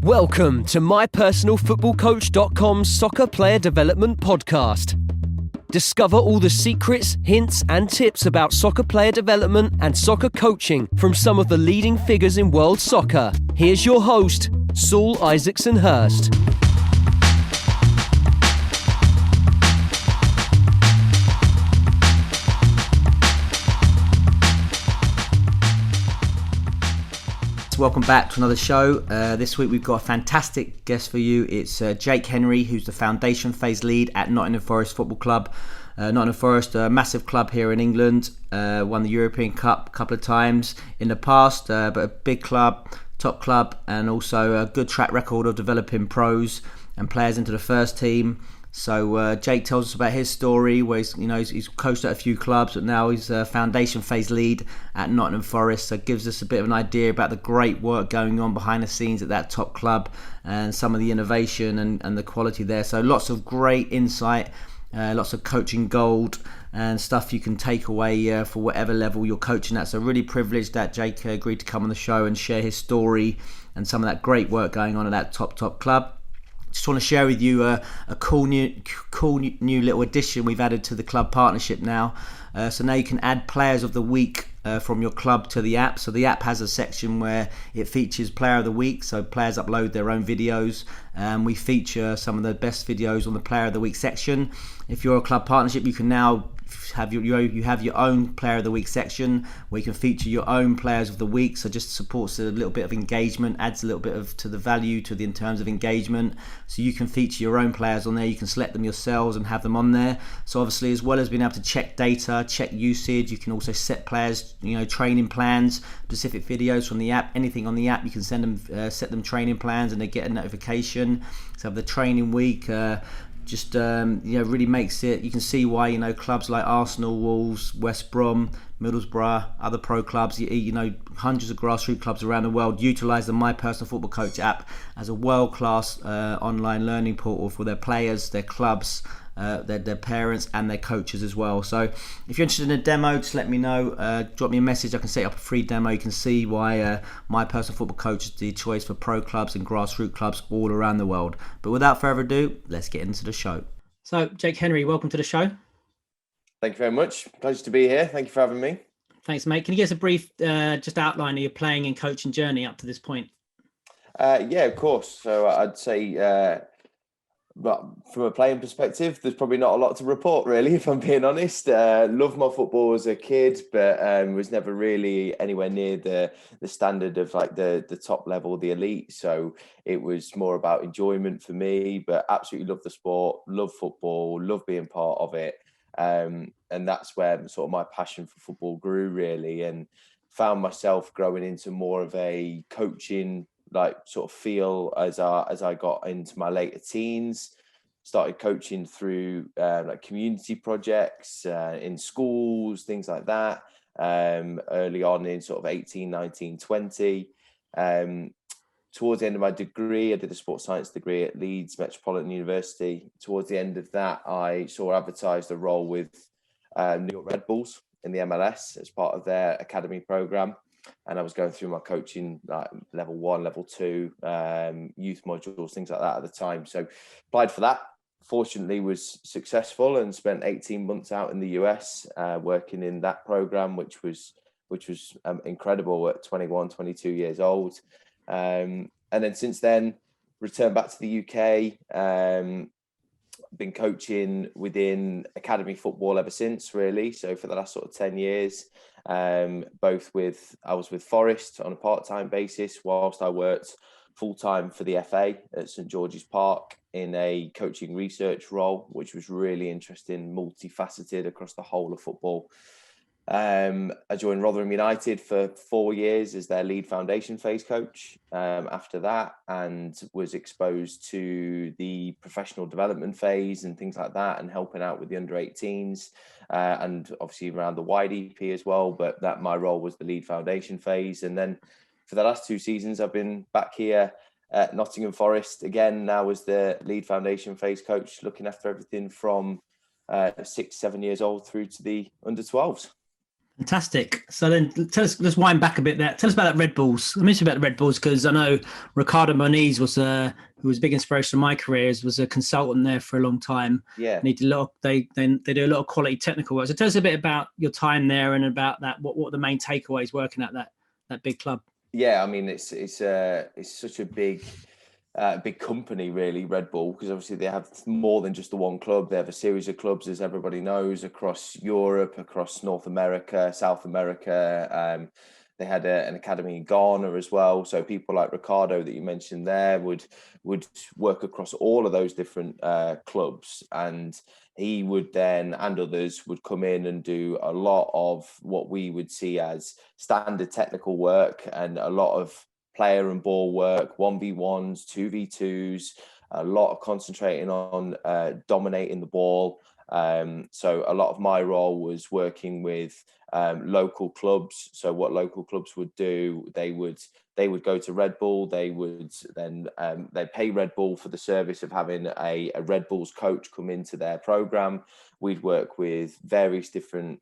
Welcome to mypersonalfootballcoach.com's Soccer Player Development Podcast. Discover all the secrets, hints and tips about soccer player development and soccer coaching from some of the leading figures in world soccer. Here's your host, Saul Isaacson Hurst. Welcome back to another show. This week we've got a fantastic guest for you. It's Jake Henry, who's the foundation phase lead at Nottingham Forest Football Club. Nottingham Forest, a massive club here in England, won the European Cup a couple of times in the past, but a big club, top club, and also a good track record of developing pros and players into the first team. So Jake tells us about his story, where he's coached at a few clubs, but now he's a foundation phase lead at Nottingham Forest. So gives us a bit of an idea about the great work going on behind the scenes at that top club and some of the innovation and the quality there. So lots of great insight, lots of coaching gold and stuff you can take away for whatever level you're coaching at. So really privileged that Jake agreed to come on the show and share his story and some of that great work going on at that top club. Just want to share with you a cool new little addition we've added to the club partnership now. So now you can add players of the week from your club to the app. So the app has a section where it features player of the week. So players upload their own videos. We feature some of the best videos on the player of the week section. If you're a club partnership, you can now have your own player of the week section where you can feature your own players of the week. So just supports a little bit of engagement, adds a little bit of to the value in terms of engagement. So you can feature your own players on there. You can select them yourselves and have them on there. So obviously, as well as being able to check data, check usage, you can also set players, training plans, specific videos from the app. Anything on the app, you can send them, set them training plans, and they get a notification. So the training week. Really makes it. You can see why clubs like Arsenal, Wolves, West Brom, Middlesbrough, other pro clubs, hundreds of grassroots clubs around the world utilise the My Personal Football Coach app as a world-class online learning portal for their players, their clubs, their parents and their coaches as well. So if you're interested in a demo, just let me know, drop me a message. I can set up a free demo. You can see why My Personal Football Coach is the choice for pro clubs and grassroots clubs all around the world. But without further ado, let's get into the show. So Jake Henry, welcome to the show. Thank you very much. Pleasure to be here. Thank you for having me. Thanks, mate. Can you give us a brief just outline of your playing and coaching journey up to this point? Yeah, of course. So I'd say but from a playing perspective, there's probably not a lot to report, really, if I'm being honest. Loved my football as a kid, but was never really anywhere near the standard of like the top level, the elite. So it was more about enjoyment for me, but absolutely love the sport, love football, love being part of it. And that's where sort of my passion for football grew, really, and found myself growing into more of a coaching sort of feel as I got into my later teens. Started coaching through community projects in schools, things like that, early on in sort of 18, 19, 20. Towards the end of my degree, I did a sports science degree at Leeds Metropolitan University. Towards the end of that, I saw advertised a role with New York Red Bulls in the MLS as part of their academy program. And I was going through my coaching, level 1, level 2, youth modules, things like that at the time. So applied for that. Fortunately, was successful and spent 18 months out in the US working in that program, which was incredible at 21, 22 years old. And then since then, returned back to the UK. Been coaching within academy football ever since, really. So for the last sort of 10 years, I was with Forest on a part-time basis whilst I worked full-time for the FA at St George's Park in a coaching research role, which was really interesting, multifaceted across the whole of football. I joined Rotherham United for 4 years as their lead foundation phase coach after that, and was exposed to the professional development phase and things like that, and helping out with the under 18s and obviously around the wide EP as well. But that my role was the lead foundation phase. And then for the last 2 seasons, I've been back here at Nottingham Forest again, now as the lead foundation phase coach, looking after everything from 6, 7 years old through to the under 12s. Fantastic. So then tell us, let's wind back a bit there. Tell us about that Red Bulls. I mentioned about the Red Bulls because I know Ricardo Moniz was who was a big inspiration in my career, was a consultant there for a long time. Yeah. And he did they do a lot of quality technical work. So tell us a bit about your time there and about that. What the main takeaways working at that big club? Yeah, I mean it's such a big company, really, Red Bull, because obviously they have more than just the one club. They have a series of clubs, as everybody knows, across Europe, across North America, South America. They had an academy in Ghana as well. So people like Ricardo that you mentioned there would work across all of those different clubs, and he would then, and others would come in and do a lot of what we would see as standard technical work and a lot of player and ball work, 1v1s, 2v2s, a lot of concentrating on dominating the ball. So a lot of my role was working with local clubs. So what local clubs would do, they would go to Red Bull. They would then they pay Red Bull for the service of having a Red Bulls coach come into their program. We'd work with various different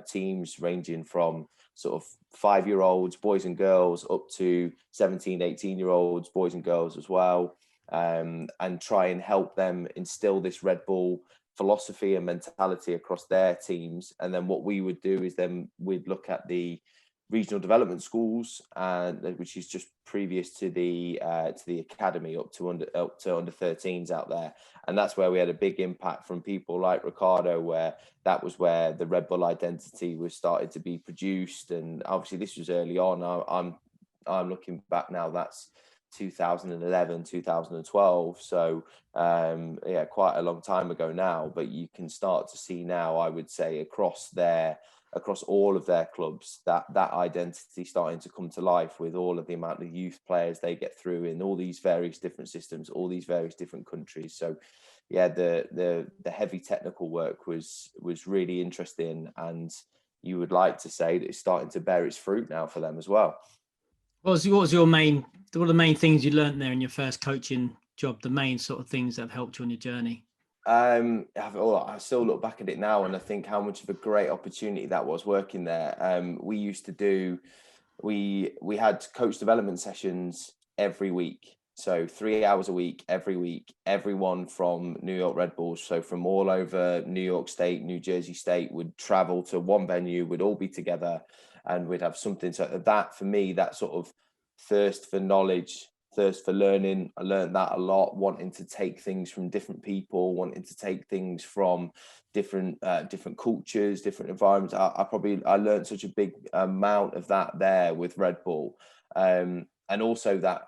teams ranging from sort of 5-year-olds, boys and girls, up to 17, 18-year-olds, boys and girls as well, and try and help them instill this Red Bull philosophy and mentality across their teams. And then what we would do is then we'd look at the regional development schools, and which is just previous to the academy up to under 13s out there, and that's where we had a big impact from people like Ricardo, where that was where the Red Bull identity was started to be produced. And obviously this was early on. I'm looking back now, that's 2011, 2012. So yeah, quite a long time ago now, but you can start to see now, I would say, across all of their clubs, that identity starting to come to life with all of the amount of youth players they get through in all these various different systems, all these various different countries. So yeah, the heavy technical work was really interesting, and you would like to say that it's starting to bear its fruit now for them as well. What were the main things you learned there in your first coaching job, the main sort of things that have helped you on your journey? I still look back at it now and I think how much of a great opportunity that was working there. We used to do, we had coach development sessions every week. So 3 hours a week, every week, everyone from New York Red Bulls, so from all over New York State, New Jersey State, would travel to one venue, would all be together, and we'd have something. So that, for me, that sort of thirst for knowledge, thirst for learning, I learned that a lot, wanting to take things from different people, wanting to take things from different cultures, different environments. I learned such a big amount of that there with Red Bull, and also that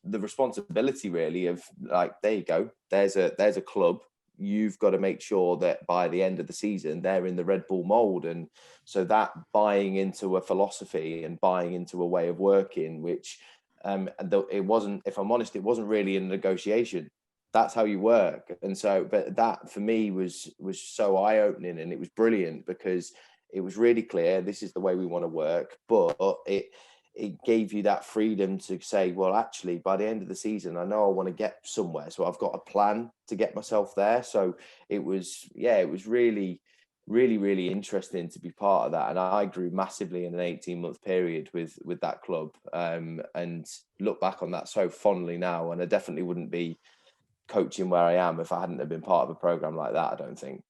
the responsibility really of, like, there you go, there's a club, you've got to make sure that by the end of the season they're in the Red Bull mold. And so that buying into a philosophy and buying into a way of working, which it wasn't, if I'm honest, it wasn't really a negotiation. That's how you work. And so, but that for me was so eye-opening, and it was brilliant because it was really clear, this is the way we want to work. But it gave you that freedom to say, well, actually, by the end of the season, I know I want to get somewhere, so I've got a plan to get myself there. So it was really, really, really interesting to be part of that. And I grew massively in an 18-month period with that club, and look back on that so fondly now. And I definitely wouldn't be coaching where I am if I hadn't have been part of a program like that, I don't think.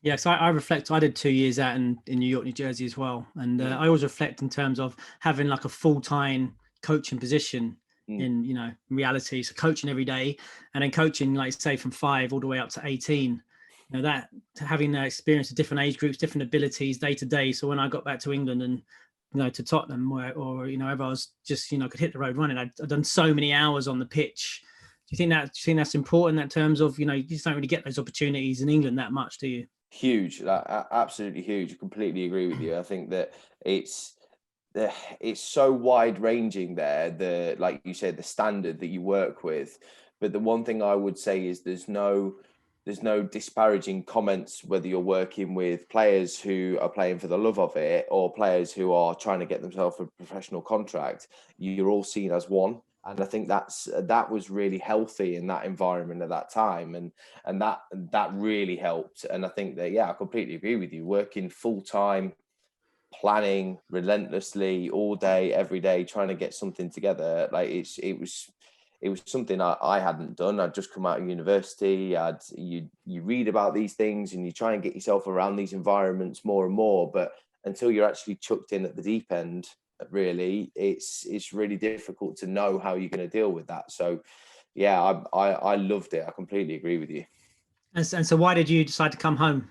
Yeah, so I reflect. I did 2 years out in New York, New Jersey as well, and I always reflect in terms of having like a full-time coaching position in reality. So coaching every day, and then coaching, like say, from 5 all the way up to 18. That having that experience of different age groups, different abilities day to day. So when I got back to England and to Tottenham, or wherever I was, just could hit the road running. I'd done so many hours on the pitch. Do you think that's important in terms of you just don't really get those opportunities in England that much, do you? Huge, absolutely huge. I completely agree with you. I think that it's so wide ranging there, like you said, the standard that you work with. But the one thing I would say is there's no disparaging comments whether you're working with players who are playing for the love of it or players who are trying to get themselves a professional contract. You're all seen as one. And I think that was really healthy in that environment at that time, and that really helped. And I think that, yeah, I completely agree with you. Working full time planning relentlessly all day, every day, trying to get something together. Like it was something I hadn't done. I'd just come out of university. You read about these things and you try and get yourself around these environments more and more, but until you're actually chucked in at the deep end, really, it's really difficult to know how you're going to deal with that. So yeah, I loved it. I completely agree with you. And so why did you decide to come home?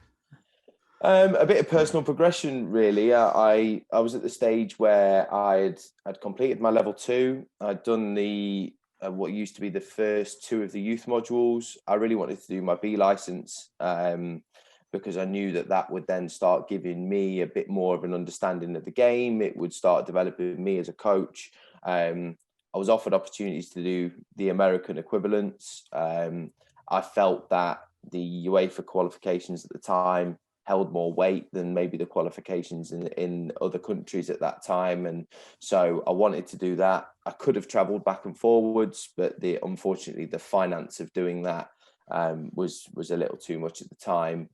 A bit of personal progression, really. I was at the stage where I'd completed my level 2. I'd done the what used to be the first 2 of the youth modules. I really wanted to do my B license because I knew that would then start giving me a bit more of an understanding of the game. It would start developing me as a coach. I was offered opportunities to do the American equivalents. I felt that the UEFA qualifications at the time held more weight than maybe the qualifications in other countries at that time. And so I wanted to do that. I could have traveled back and forwards, but unfortunately the finance of doing that was a little too much at the time.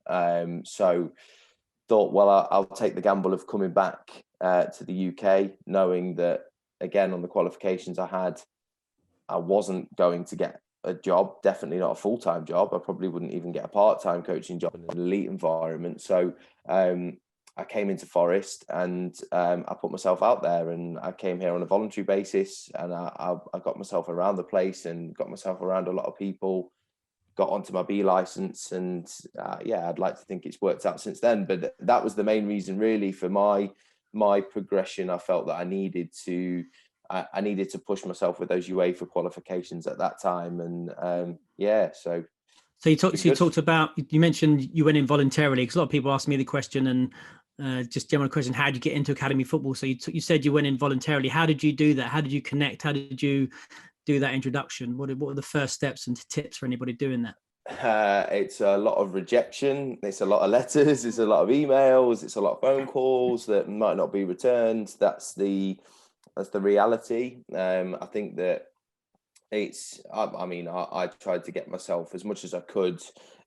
So thought, well, I'll take the gamble of coming back to the UK, knowing that, again, on the qualifications I wasn't going to get a job, definitely not a full-time job. I probably wouldn't even get a part-time coaching job in an elite environment. So I came into Forest and I put myself out there, and I came here on a voluntary basis, and I got myself around the place and got myself around a lot of people, got onto my B license, and I'd like to think it's worked out since then. But that was the main reason really for my progression. I felt that I needed to push myself with those UEFA qualifications at that time. And so you talked about, you mentioned you went in voluntarily, because a lot of people ask me the question, and just general question, how did you get into academy football? So you said you went in voluntarily. How did you do that? How did you connect? How did you do that introduction? What were the first steps and tips for anybody doing that? It's a lot of rejection. It's a lot of letters. It's a lot of emails. It's a lot of phone calls that might not be returned. That's the reality. I think that I tried to get myself as much as I could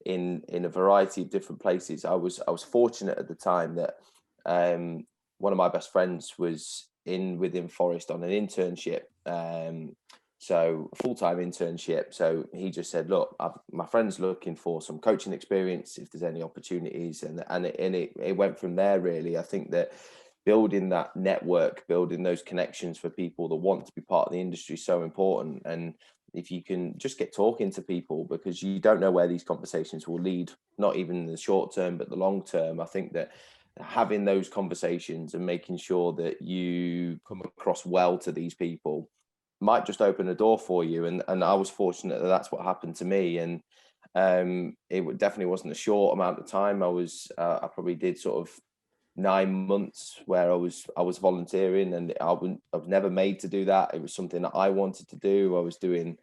in a variety of different places. I was fortunate at the time that one of my best friends was within Forest on an internship. So a full-time internship. So he just said, look, my friend's looking for some coaching experience if there's any opportunities. And it went from there, really. I think that building that network, building those connections for people that want to be part of the industry is so important. And if you can just get talking to people, because you don't know where these conversations will lead, not even in the short term, but the long term. I think that having those conversations and making sure that you come across well to these people might just open a door for you. And I was fortunate that that's what happened to me. And it definitely wasn't a short amount of time. I probably did sort of 9 months where I was volunteering, and I was never made to do that. It was something that I wanted to do. I was doing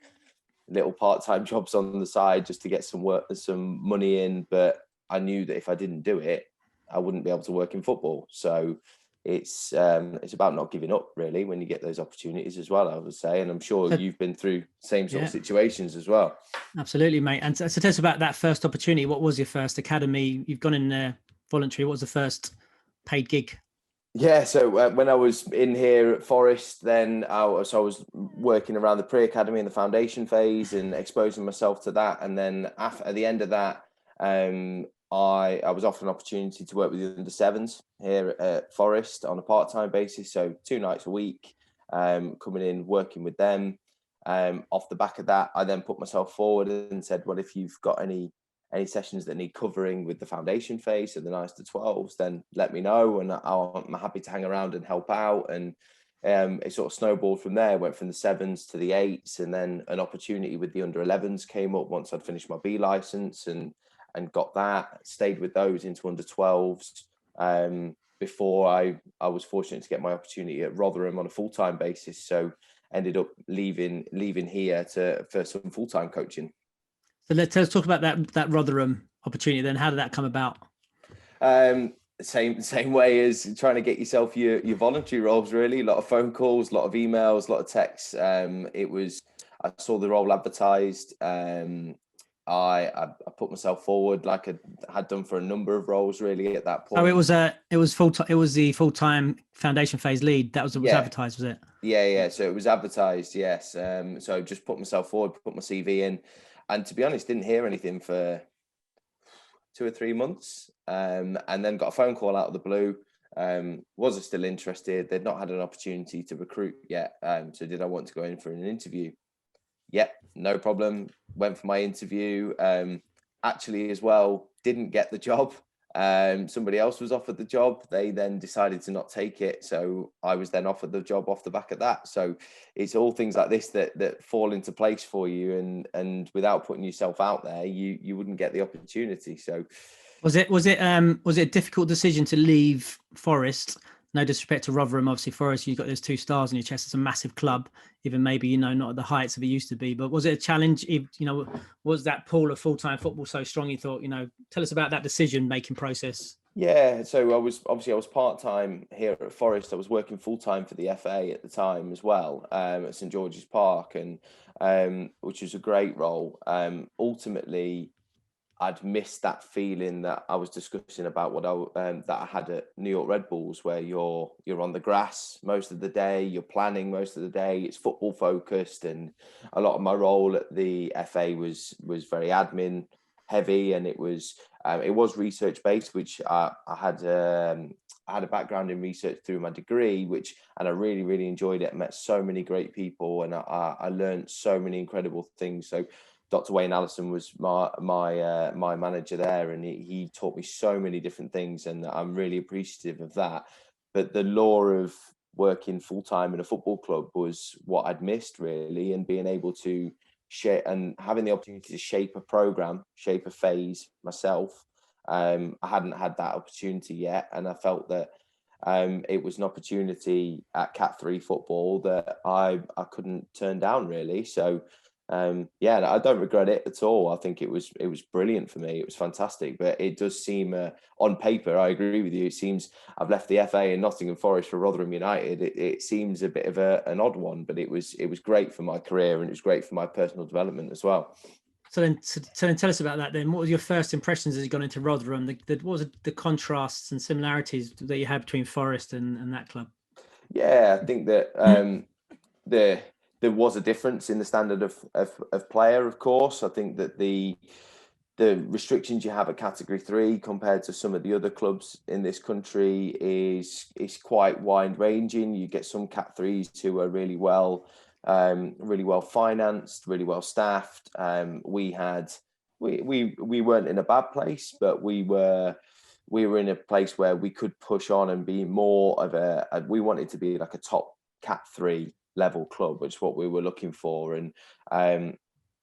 little part-time jobs on the side just to get some money in, but I knew that if I didn't do it, I wouldn't be able to work in football. So it's about not giving up, really, when you get those opportunities as well, I would say. And I'm sure you've been through same sort of situations as well. Absolutely, mate. And so tell us about that first opportunity. What was your first academy? You've gone in there voluntary. What was the first paid gig? Yeah, so when I was in here at Forest, then I was working around the pre-academy and the foundation phase and exposing myself to that. And then at the end of that, I was offered an opportunity to work with the under-7s here at Forest on a part-time basis, so 2 nights a week, coming in, working with them. Off the back of that, I then put myself forward and said, well, if you've got any sessions that need covering with the foundation phase, so the 9s to 12s, then let me know, and I'm happy to hang around and help out. And it sort of snowballed from there, went from the 7s to the 8s, and then an opportunity with the under 11s came up once I'd finished my B license and got that, stayed with those into under 12s before I was fortunate to get my opportunity at Rotherham on a full-time basis. So ended up leaving here for some full-time coaching. So let's talk about that Rotherham opportunity then. How did that come about? Same way as trying to get yourself your voluntary roles, really. A lot of phone calls, a lot of emails, a lot of texts. I saw the role advertised. I put myself forward like I had done for a number of roles really at that point. So it was full time. It was the full time foundation phase lead. That was advertised, was it? Yeah. So it was advertised, yes. So just put myself forward, put my CV in, and to be honest, didn't hear anything for 2 or 3 months, and then got a phone call out of the blue. Was I still interested? They'd not had an opportunity to recruit yet. So did I want to go in for an interview? Yep, no problem. Went for my interview. Actually, as well, didn't get the job. Somebody else was offered the job. They then decided to not take it. So I was then offered the job off the back of that. So it's all things like this that fall into place for you. And without putting yourself out there, you wouldn't get the opportunity. So was it a difficult decision to leave Forest? No disrespect to Rotherham, obviously Forest, you've got those 2 stars on your chest. It's a massive club, even maybe, not at the heights of it used to be. But was it a challenge? Was that pool of full-time football so strong? You thought, tell us about that decision-making process. Yeah, so I was part-time here at Forest. I was working full-time for the FA at the time as well, at St George's Park, and which was a great role. Ultimately, I'd missed that feeling that I was discussing about that I had at New York Red Bulls, where you're on the grass most of the day, you're planning most of the day, it's football focused, and a lot of my role at the FA was very admin heavy, and it was research based, which I had a background in research through my degree, and I really, really enjoyed it. I met so many great people, and I learned so many incredible things. So Dr. Wayne Allison was my manager there, and he taught me so many different things, and I'm really appreciative of that. But the law of working full time in a football club was what I'd missed really, and being able to share and having the opportunity to shape a program, shape a phase myself. I hadn't had that opportunity yet, and I felt that it was an opportunity at Cat 3 football that I couldn't turn down really. So I don't regret it at all. I think it was brilliant for me. It was fantastic, but it does seem on paper, I agree with you. It seems I've left the FA in Nottingham Forest for Rotherham United. It seems a bit of an odd one, but it was great for my career, and it was great for my personal development as well. So then tell us about that then. What was your first impressions as you got into Rotherham? What was the contrasts and similarities that you had between Forest and that club? Yeah, I think that there was a difference in the standard of player, of course. I think that the restrictions you have at Category 3 compared to some of the other clubs in this country is quite wide ranging. You get some Cat 3s who are really well financed, really well staffed. We weren't in a bad place, but we were in a place where we could push on and be more of we wanted to be like a top Cat 3 level club, which is what we were looking for. And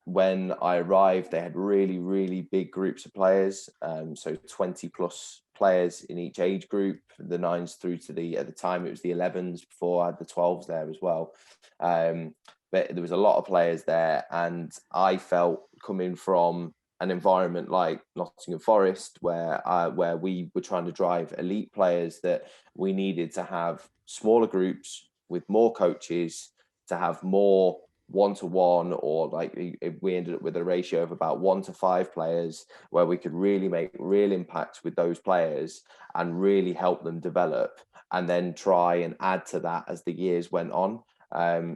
when I arrived, they had really, really big groups of players, so 20 plus players in each age group, the 9s through to at the time it was the 11s, before I had the 12s there as well. But there was a lot of players there, and I felt, coming from an environment like Nottingham Forest, where we were trying to drive elite players, that we needed to have smaller groups with more coaches, to have more one-to-one, or like we ended up with a ratio of about 1 to 5 players, where we could really make real impacts with those players and really help them develop, and then try and add to that as the years went on.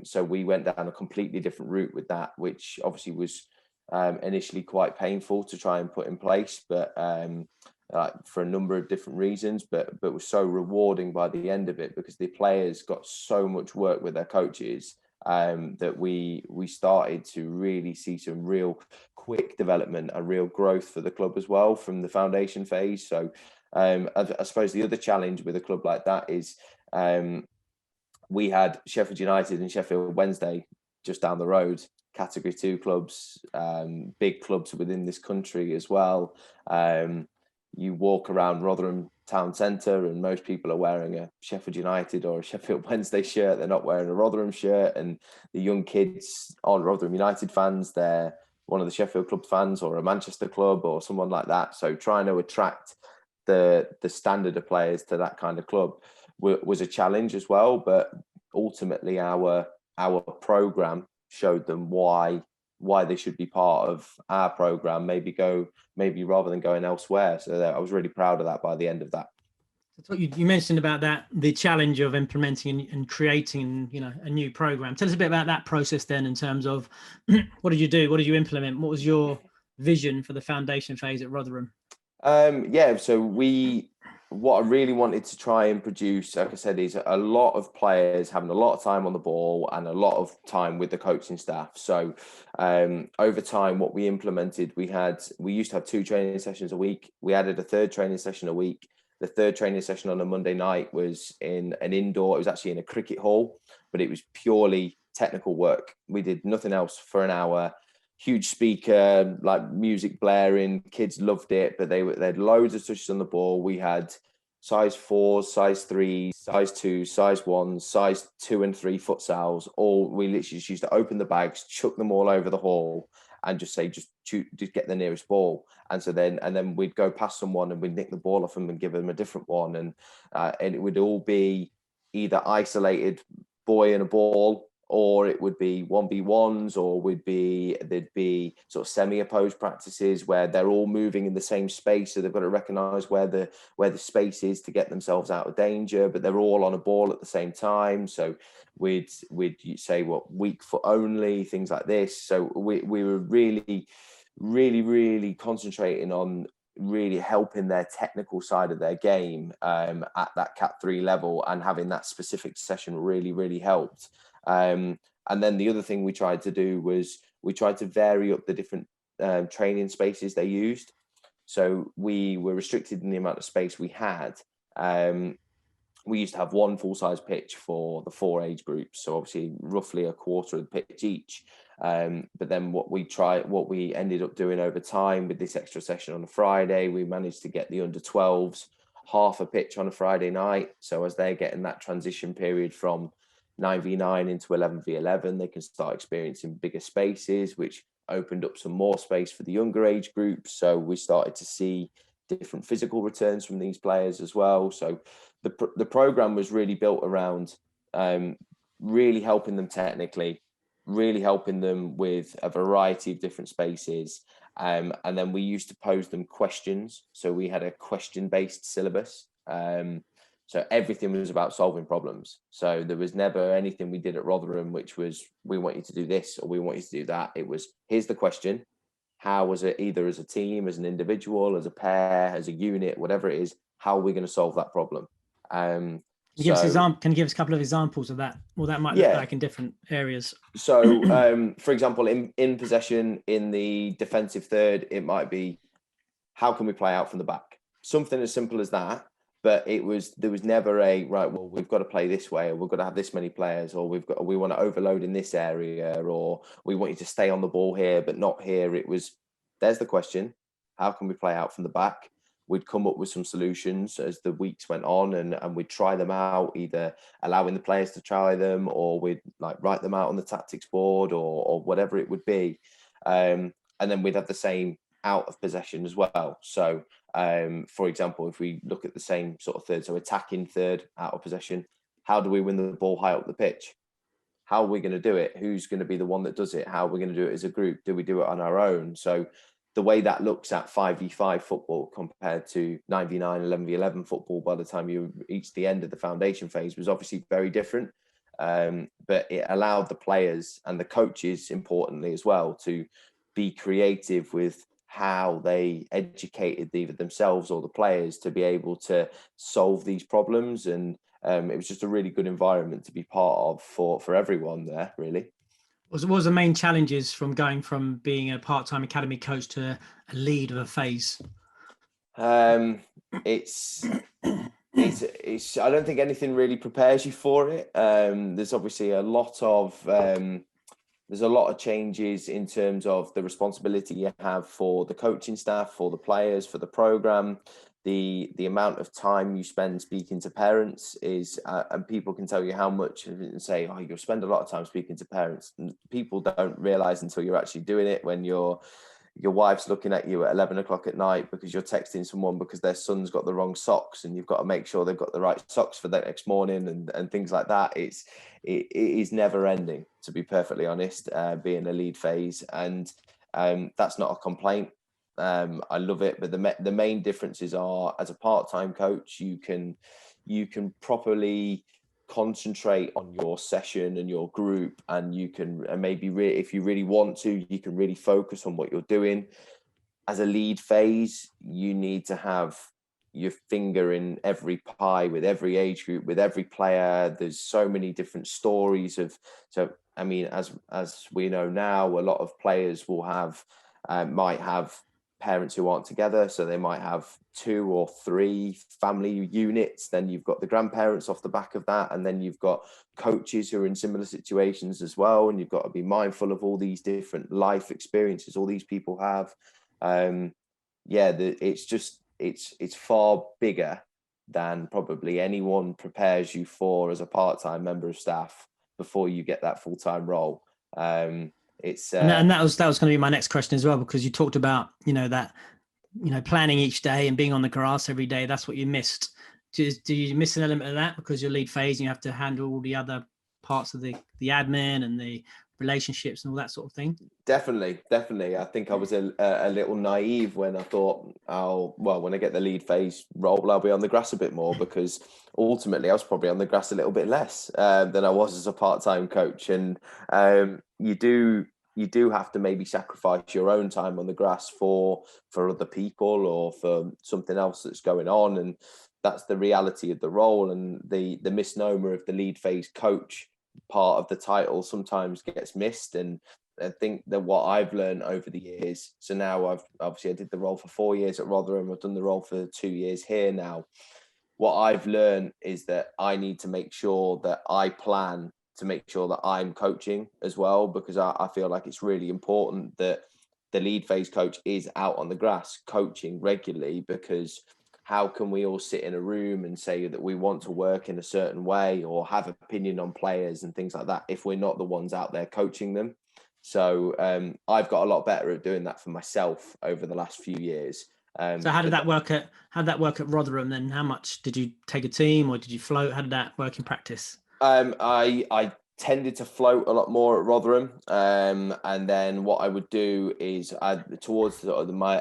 So we went down a completely different route with that, which obviously was initially quite painful to try and put in place, but for a number of different reasons, but was so rewarding by the end of it, because the players got so much work with their coaches, that we started to really see some real quick development and real growth for the club as well from the foundation phase. So I suppose the other challenge with a club like that is we had Sheffield United and Sheffield Wednesday just down the road, Category 2 clubs, big clubs within this country as well. You walk around Rotherham town centre and most people are wearing a Sheffield United or a Sheffield Wednesday shirt. They're not wearing a Rotherham shirt, and the young kids aren't Rotherham United fans. They're one of the Sheffield club fans or a Manchester club or someone like that. So trying to attract the standard of players to that kind of club was a challenge as well. But ultimately our programme showed them why why they should be part of our program, maybe rather than going elsewhere. So I was really proud of that by the end of that. So you mentioned about that, the challenge of implementing and creating, a new program. Tell us a bit about that process then, in terms of what did you do? What did you implement? What was your vision for the foundation phase at Rotherham? So what I really wanted to try and produce, like I said, is a lot of players having a lot of time on the ball and a lot of time with the coaching staff. So over time, what we implemented, we used to have 2 training sessions a week. We added a 3rd training session a week. The 3rd training session on a Monday night was in an indoor. It was actually in a cricket hall, but it was purely technical work. We did nothing else for an hour. Huge speaker, like music blaring. Kids loved it, but they had loads of touches on the ball. We had size 4s, size 3s, size 2s, size 1s, size 2 and 3 futsals. We literally just used to open the bags, chuck them all over the hall, and just say, just get the nearest ball. And then we'd go past someone and we'd nick the ball off them and give them a different one. And it would all be either isolated boy and a ball, or it would be 1v1s, or there'd be sort of semi-opposed practices where they're all moving in the same space. So they've got to recognise where the space is to get themselves out of danger, but they're all on a ball at the same time. So we'd say weak foot only, things like this. So we were really, really, really concentrating on really helping their technical side of their game at that Cat 3 level, and having that specific session really, really helped. And then the other thing we tried to do was we tried to vary up the different training spaces they used. So we were restricted in the amount of space we had. We used to have 1 full-size pitch for the 4 age groups, so obviously roughly a quarter of the pitch each. But then what we ended up doing over time with this extra session on a Friday, we managed to get the under 12s half a pitch on a Friday night. So as they're getting that transition period from 9v9 into 11v11, they can start experiencing bigger spaces, which opened up some more space for the younger age groups. So we started to see different physical returns from these players as well. So the program was really built around really helping them technically, really helping them with a variety of different spaces. And then we used to pose them questions. So we had a question-based syllabus. So everything was about solving problems. So there was never anything we did at Rotherham which was, we want you to do this or we want you to do that. It was, here's the question. How was it, either as a team, as an individual, as a pair, as a unit, whatever it is, how are we going to solve that problem? Can you give us a couple of examples of that? Well, that might look like in different areas. So, for example, in possession, in the defensive third, it might be, how can we play out from the back? Something as simple as that. But there was never a, right, well, we've got to play this way, or we've got to have this many players, or we want to overload in this area, or we want you to stay on the ball here, but not here. It was, there's the question, how can we play out from the back? We'd come up with some solutions as the weeks went on, and we'd try them out, either allowing the players to try them, or we'd like write them out on the tactics board, or whatever it would be. And then we'd have the same out of possession as well. So for example, if we look at the same sort of third, so attacking third out of possession, how do we win the ball high up the pitch? How are we going to do it? Who's going to be the one that does it? How are we going to do it as a group? Do we do it on our own? So the way that looks at 5v5 football compared to 9v9, 11v11 football by the time you reach the end of the foundation phase was obviously very different. But it allowed the players and the coaches, importantly as well, to be creative with how they educated either themselves or the players to be able to solve these problems. And it was just a really good environment to be part of for everyone there, really. What was the main challenges from going from being a part-time academy coach to a lead of a phase? It's I don't think anything really prepares you for it. There's obviously a lot of changes in terms of the responsibility you have for the coaching staff, for the players, for the program. The amount of time you spend speaking to parents is, and people can tell you how much and say, oh, you'll spend a lot of time speaking to parents. And people don't realize until you're actually doing it when you're your wife's looking at you at 11 o'clock at night because you're texting someone because their son's got the wrong socks, and you've got to make sure they've got the right socks for the next morning, and things like that. It is never ending, to be perfectly honest, being a lead phase. And that's not a complaint. I love it. But the main differences are, as a part-time coach, you can properly concentrate on your session and your group, and you can if you really want to, you can really focus on what you're doing. As a lead phase, you need to have your finger in every pie with every age group, with every player. There's so many different stories I mean, as we know now, a lot of players will might have parents who aren't together, so they might have 2 or 3 family units. Then you've got the grandparents off the back of that, and then you've got coaches who are in similar situations as well, and you've got to be mindful of all these different life experiences all these people have. It's far bigger than probably anyone prepares you for as a part-time member of staff before you get that full-time role. And that was going to be my next question as well, because you talked about, planning each day and being on the grass every day. That's what you missed. Do you miss an element of that because you're lead phase and you have to handle all the other parts of the admin and the relationships and all that sort of thing? Definitely. I think I was a little naive when I thought, when I get the lead phase role, I'll be on the grass a bit more, because ultimately I was probably on the grass a little bit less than I was as a part-time coach. And you do have to maybe sacrifice your own time on the grass for other people or for something else that's going on. And that's the reality of the role. And the misnomer of the lead phase coach part of the title sometimes gets missed. And I think that what I've learned over the years, so now I did the role for 4 years at Rotherham, I've done the role for 2 years here now. What I've learned is that I need to make sure that I plan to make sure that I'm coaching as well, because I feel like it's really important that the lead phase coach is out on the grass coaching regularly, because how can we all sit in a room and say that we want to work in a certain way or have opinion on players and things like that if we're not the ones out there coaching them? So I've got a lot better at doing that for myself over the last few years. So how did that work at Rotherham then? How much did you take a team, or did you float? How did that work in practice? I tended to float a lot more at Rotherham, and then what I would do is towards the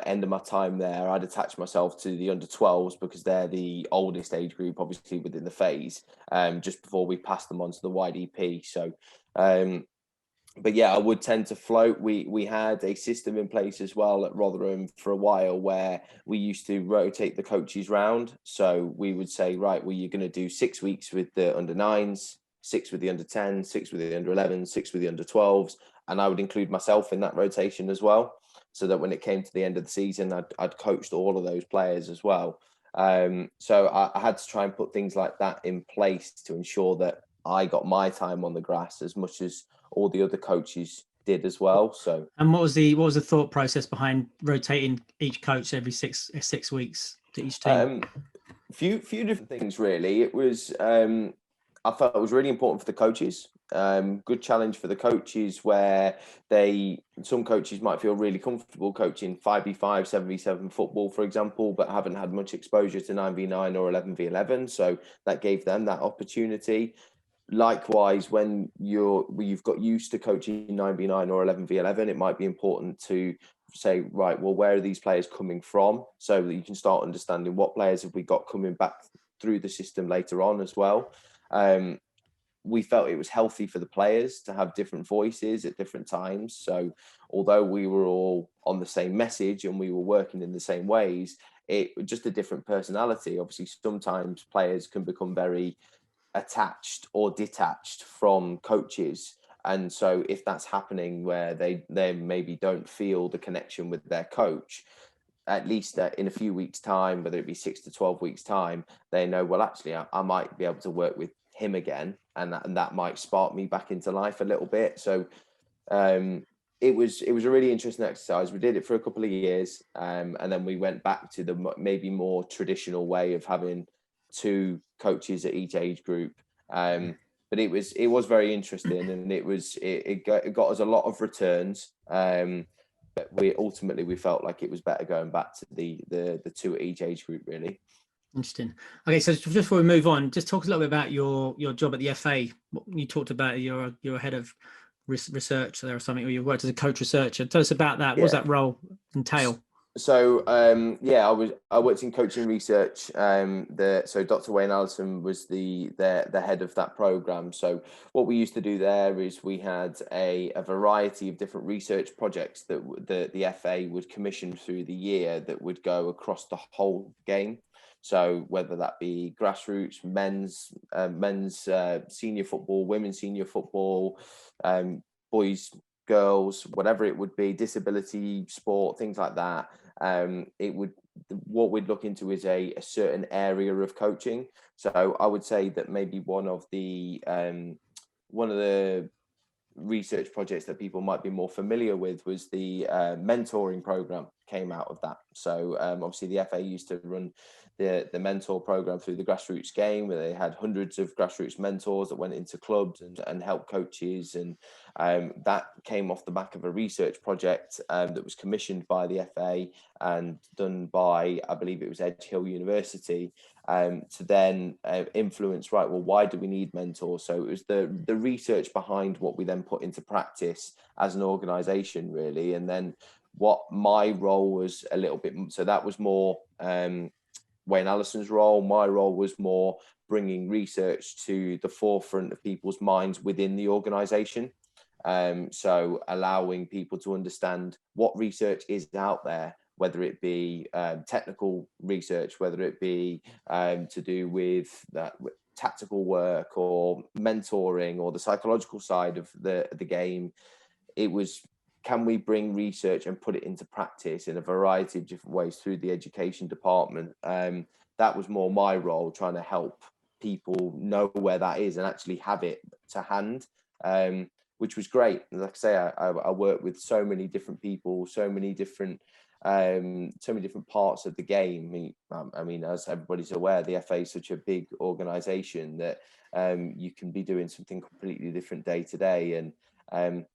end of my time there, I'd attach myself to the under 12s, because they're the oldest age group obviously within the phase, just before we passed them on to the YDP. So but yeah, I would tend to float. We had a system in place as well at Rotherham for a while where we used to rotate the coaches round. So we would say, right, well, you're going to do 6 weeks with the under 9s, 6 with the under 10s, 6 with the under 11s, 6 with the under 12s. And I would include myself in that rotation as well, so that when it came to the end of the season, I'd coached all of those players as well. So I had to try and put things like that in place to ensure that I got my time on the grass as much as all the other coaches did as well. So, and what was the thought process behind rotating each coach every six weeks to each team? Few different things really. It was I felt it was really important for the coaches. Good challenge for the coaches, where some coaches might feel really comfortable coaching 5v5, 7v7 football, for example, but haven't had much exposure to 9v9 or 11v11. So that gave them that opportunity. Likewise, when you've got used to coaching 9v9 or 11v11, it might be important to say, right, well, where are these players coming from, so that you can start understanding what players have we got coming back through the system later on as well. We felt it was healthy for the players to have different voices at different times. So although we were all on the same message and we were working in the same ways, it was just a different personality. Obviously, sometimes players can become very attached or detached from coaches. And so if that's happening where they maybe don't feel the connection with their coach, at least in a few weeks' time, whether it be 6 to 12 weeks' time, they know, well, actually, I might be able to work with him again, and that might spark me back into life a little bit. So it was a really interesting exercise. We did it for a couple of years, and then we went back to the maybe more traditional way of having 2 coaches at each age group. But it was very interesting, and it got us a lot of returns. but we felt like it was better going back to the two at each age group, really. Interesting. Okay, so just before we move on, just talk a little bit about your job at the FA. You talked about you're head of research there or something, or you worked as a coach researcher. Tell us about that. What does that role entail? So I worked in coaching research. So Dr. Wayne Allison was the head of that program. So what we used to do there is we had a variety of different research projects that the FA would commission through the year that would go across the whole game. So whether that be grassroots, men's senior football, women's senior football, boys, girls, whatever it would be, disability, sport, things like that. What we'd look into is a certain area of coaching. So I would say that maybe one of the research projects that people might be more familiar with was the mentoring program came out of that. So obviously the FA used to run the mentor program through the grassroots game, where they had hundreds of grassroots mentors that went into clubs and helped coaches, and that came off the back of a research project that was commissioned by the FA and done by, I believe it was Edge Hill University, to then influence, right, well, why do we need mentors? So it was the research behind what we then put into practice as an organisation, really. And then what my role was a little bit, so that was more Wayne Allison's role. My role was more bringing research to the forefront of people's minds within the organisation. So allowing people to understand what research is out there, whether it be technical research, whether it be to do with tactical work or mentoring or the psychological side of the game. It was, can we bring research and put it into practice in a variety of different ways through the education department? That was more my role, trying to help people know where that is and actually have it to hand, which was great. Like I say, I worked with so many different people, so many different parts of the game. I mean, as everybody's aware, the FA is such a big organisation that you can be doing something completely different day to day. And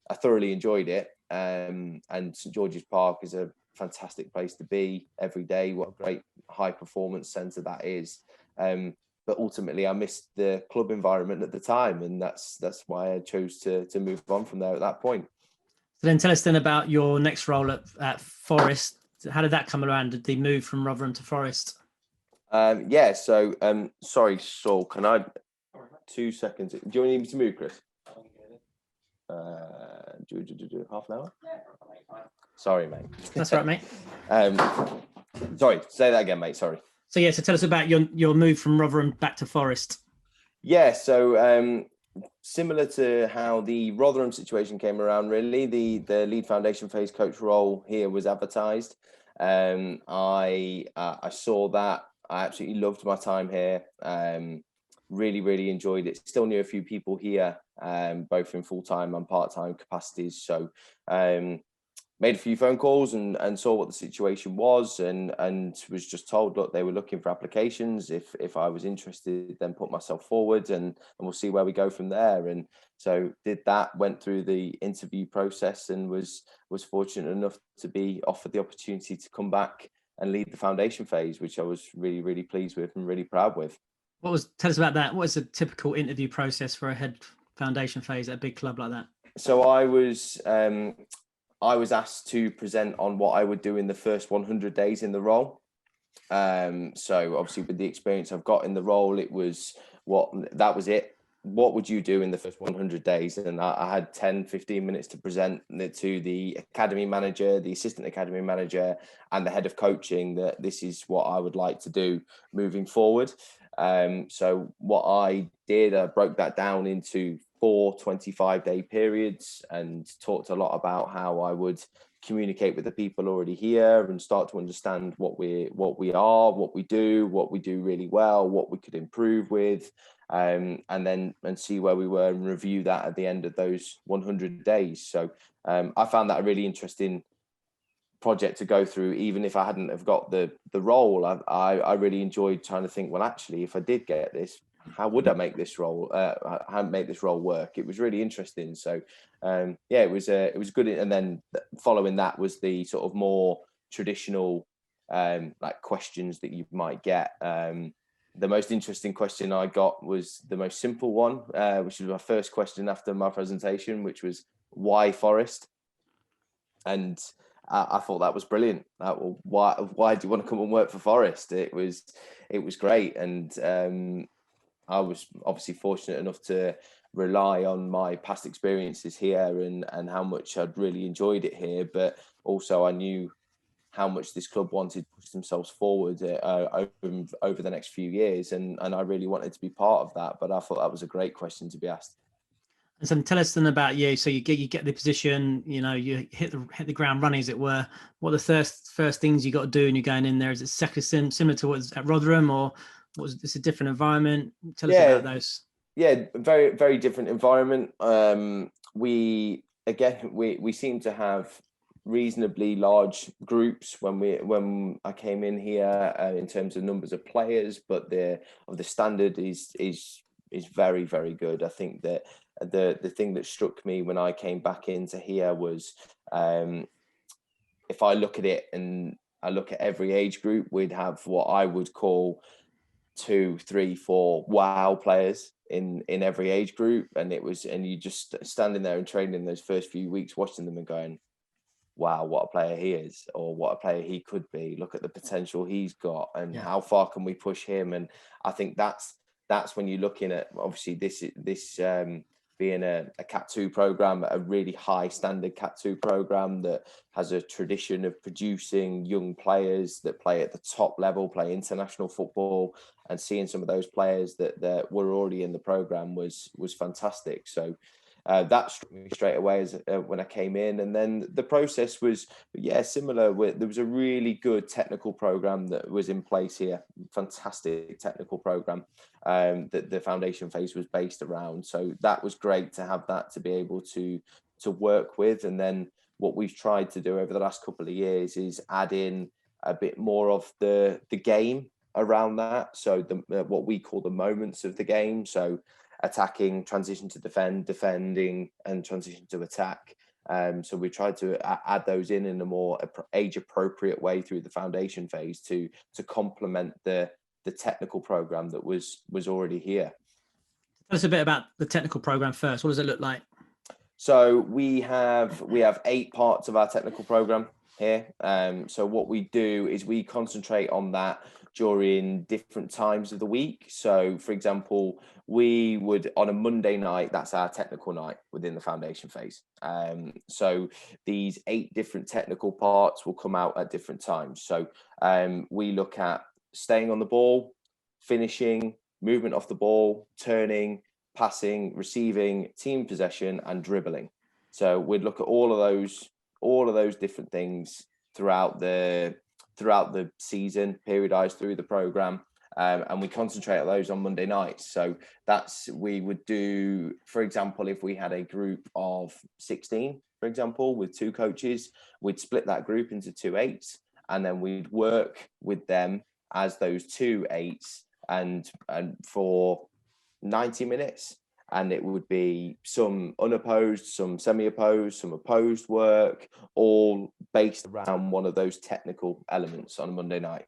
I thoroughly enjoyed it. And St George's Park is a fantastic place to be every day. What a great high performance centre that is. But ultimately, I missed the club environment at the time, and that's why I chose to move on from there at that point. So then tell us then about your next role at Forest. How did that come around? Did they move from Rotherham to Forest? So sorry, Saul, can I 2 seconds? Do you need me to move, Chris? Half an hour? Sorry, mate. That's right, mate. Sorry, say that again, mate. Sorry. So yeah, so tell us about your move from Rotherham back to Forest. Yeah, so similar to how the Rotherham situation came around, really, the lead foundation phase coach role here was advertised. I saw that. I absolutely loved my time here. Really enjoyed it. Still knew a few people here, both in full-time and part-time capacities. So made a few phone calls and saw what the situation was, and was just told, look, they were looking for applications. If I was interested, then put myself forward, and we'll see where we go from there. And so did that, went through the interview process, and was fortunate enough to be offered the opportunity to come back and lead the foundation phase, which I was really pleased with and really proud with. Tell us about that. What is a typical interview process for a head foundation phase at a big club like that? So I was asked to present on what I would do in the first 100 days in the role. So obviously with the experience I've got in the role, that was it. What would you do in the first 100 days? And I had 10-15 minutes to present to the academy manager, the assistant academy manager, and the head of coaching that this is what I would like to do moving forward. So what I did, I broke that down into 4 25-day periods and talked a lot about how I would communicate with the people already here and start to understand what we are, what we do really well, what we could improve with, and see where we were and review that at the end of those 100 days. So I found that a really interesting project to go through. Even if I hadn't have got the role, I really enjoyed trying to think, well, actually, if I did get this, how would I make this role? How make this role work? It was really interesting. So it was good. And then following that was the sort of more traditional like questions that you might get. The most interesting question I got was the most simple one, which was my first question after my presentation, which was why Forest? And I thought that was brilliant. Why do you want to come and work for Forest? It was great, and I was obviously fortunate enough to rely on my past experiences here and how much I'd really enjoyed it here, but also I knew how much this club wanted to push themselves forward over the next few years, and I really wanted to be part of that. But I thought that was a great question to be asked. And so tell us then about you. So you get the position, you hit the ground running, as it were. What are the first things you got to do when you're going in there? Is it similar to what was at Rotherham, or was this a different environment? Tell us about those. Yeah, very, very different environment. We seem to have reasonably large groups when I came in here in terms of numbers of players, but the standard is very, very good. I think that the thing that struck me when I came back into here was if I look at it and I look at every age group, we'd have what I would call 2, 3, 4 wow players in every age group, and you just standing there and training those first few weeks, watching them and going, wow, what a player he is, or what a player he could be. Look at the potential he's got, and how far can we push him? And I think that's when you're looking at, obviously this being a Cat 2 program, a really high standard Cat 2 program that has a tradition of producing young players that play at the top level, play international football, and seeing some of those players that were already in the program was fantastic. So that struck me straight away as when I came in, and then the process was similar. There was a really good technical program that was in place here, fantastic technical program that the foundation phase was based around. So that was great to have that to be able to work with. And then what we've tried to do over the last couple of years is add in a bit more of the game around that. So what we call the moments of the game. So attacking, transition to defending, and transition to attack. So we tried to add those in a more age-appropriate way through the foundation phase to complement the technical program that was already here. Tell us a bit about the technical program first. What does it look like? So we have 8 parts of our technical program here. So what we do is we concentrate on that during different times of the week. So for example, we would, on a Monday night, that's our technical night within the foundation phase. So these 8 different technical parts will come out at different times. So we look at staying on the ball, finishing, movement off the ball, turning, passing, receiving, team possession, and dribbling. So we'd look at all of those different things throughout the season, periodized through the program, and we concentrate on those on Monday nights. So we would do, for example, if we had a group of 16, for example, with 2 coaches, we'd split that group into 2 8s, and then we'd work with them as those 2 8s and for 90 minutes. And it would be some unopposed, some semi-opposed, some opposed work, all based around one of those technical elements on a Monday night.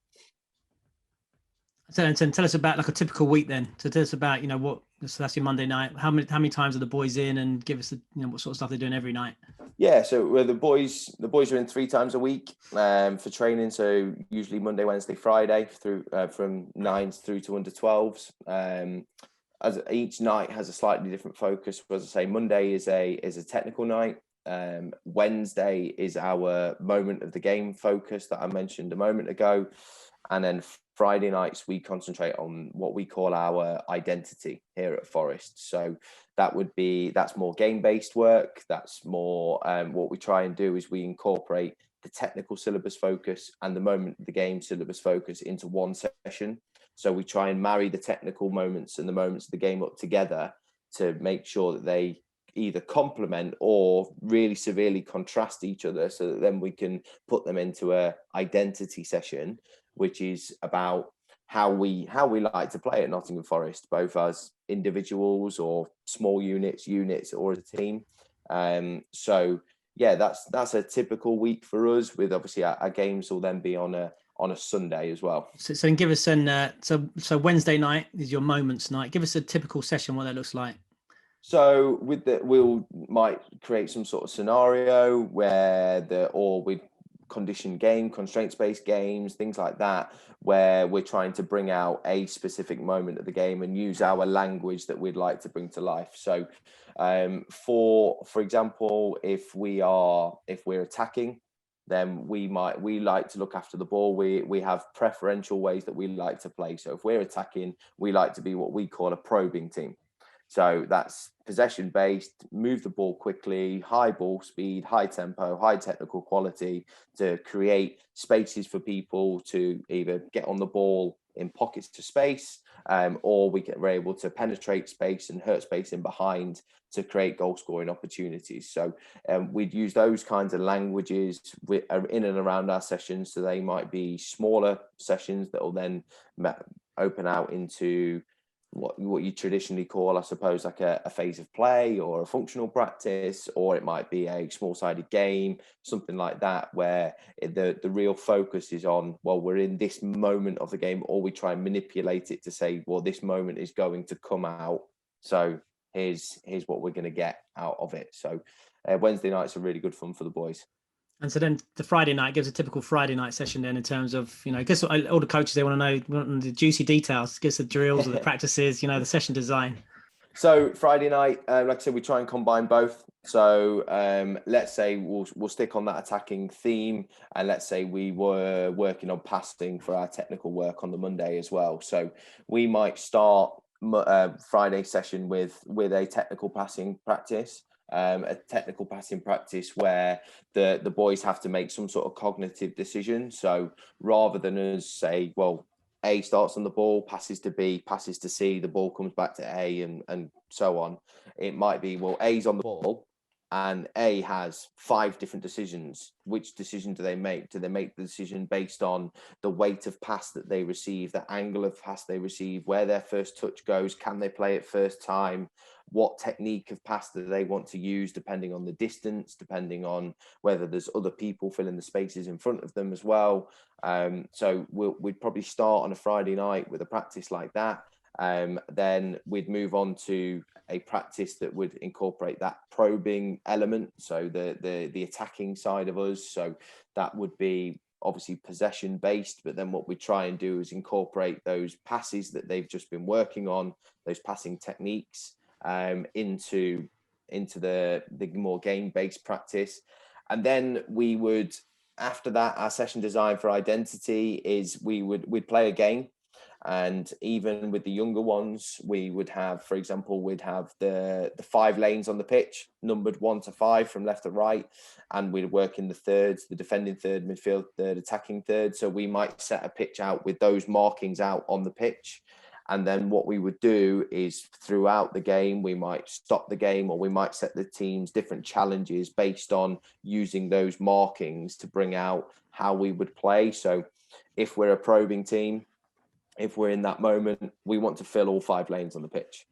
So tell us about like a typical week then. So tell us about, so that's your Monday night. How many times are the boys in, and give us what sort of stuff they're doing every night? Yeah, so the boys are in 3 times a week for training. So usually Monday, Wednesday, Friday through from 9s through to under 12s. As each night has a slightly different focus. As I say, Monday is a technical night. Wednesday is our moment of the game focus that I mentioned a moment ago. And then Friday nights, we concentrate on what we call our identity here at Forest. So that's more game-based work. That's more what we try and do is we incorporate the technical syllabus focus and the moment of the game syllabus focus into one session. So we try and marry the technical moments and the moments of the game up together to make sure that they either complement or really severely contrast each other, so that then we can put them into a identity session, which is about how we like to play at Nottingham Forest, both as individuals or small units, or as a team. So yeah, that's a typical week for us. With obviously our games will then be on a Sunday as well. So give us so Wednesday night is your moments night. Give us a typical session, what that looks like. So we'll might create some sort of scenario where with constraints-based games, things like that, where we're trying to bring out a specific moment of the game and use our language that we'd like to bring to life. So for example, if we're attacking, then we like to look after the ball. We have preferential ways that we like to play. So if we're attacking, we like to be what we call a probing team. So that's possession based, move the ball quickly, high ball speed, high tempo, high technical quality, to create spaces for people to either get on the ball in pockets to space, or we're able to penetrate space and hurt space in behind to create goal scoring opportunities. So we'd use those kinds of languages in and around our sessions. So they might be smaller sessions that will then open out into what you traditionally call, I suppose, like a phase of play or a functional practice, or it might be a small-sided game, something like that, where the real focus is on, well, we're in this moment of the game, or we try and manipulate it to say, well, this moment is going to come out, so here's what we're going to get out of it. So Wednesday nights are really good fun for the boys. And so then the Friday night gives a typical Friday night session then, in terms of, I guess all the coaches, they want to know the juicy details, gives the drills or the practices, the session design. So Friday night, like I said, we try and combine both. So let's say we'll stick on that attacking theme, and let's say we were working on passing for our technical work on the Monday as well. So we might start Friday session with a technical passing practice. A technical passing practice where the boys have to make some sort of cognitive decision. So rather than us say, well, A starts on the ball, passes to B, passes to C, the ball comes back to A, and so on, it might be, well, A's on the ball and A has 5 different decisions. Which decision do they make? Do they make the decision based on the weight of pass that they receive, the angle of pass they receive, where their first touch goes, can they play it first time? What technique of pass do they want to use, depending on the distance, depending on whether there's other people filling the spaces in front of them as well. So we'd probably start on a Friday night with a practice like that. Then we'd move on to a practice that would incorporate that probing element, so the attacking side of us. So that would be obviously possession based, but then what we try and do is incorporate those passes that they've just been working on, those passing techniques, into the more game based practice. And then we would, after that, our session design for identity is we'd play a game. And even with the younger ones, we would have, for example, we'd have the 5 lanes on the pitch, numbered 1 to 5 from left to right, and we'd work in the thirds, the defending third, midfield third, attacking third. So we might set a pitch out with those markings out on the pitch. And then what we would do is, throughout the game, we might stop the game, or we might set the teams different challenges based on using those markings to bring out how we would play. So if we're a probing team, if we're in that moment, we want to fill all 5 lanes on the pitch.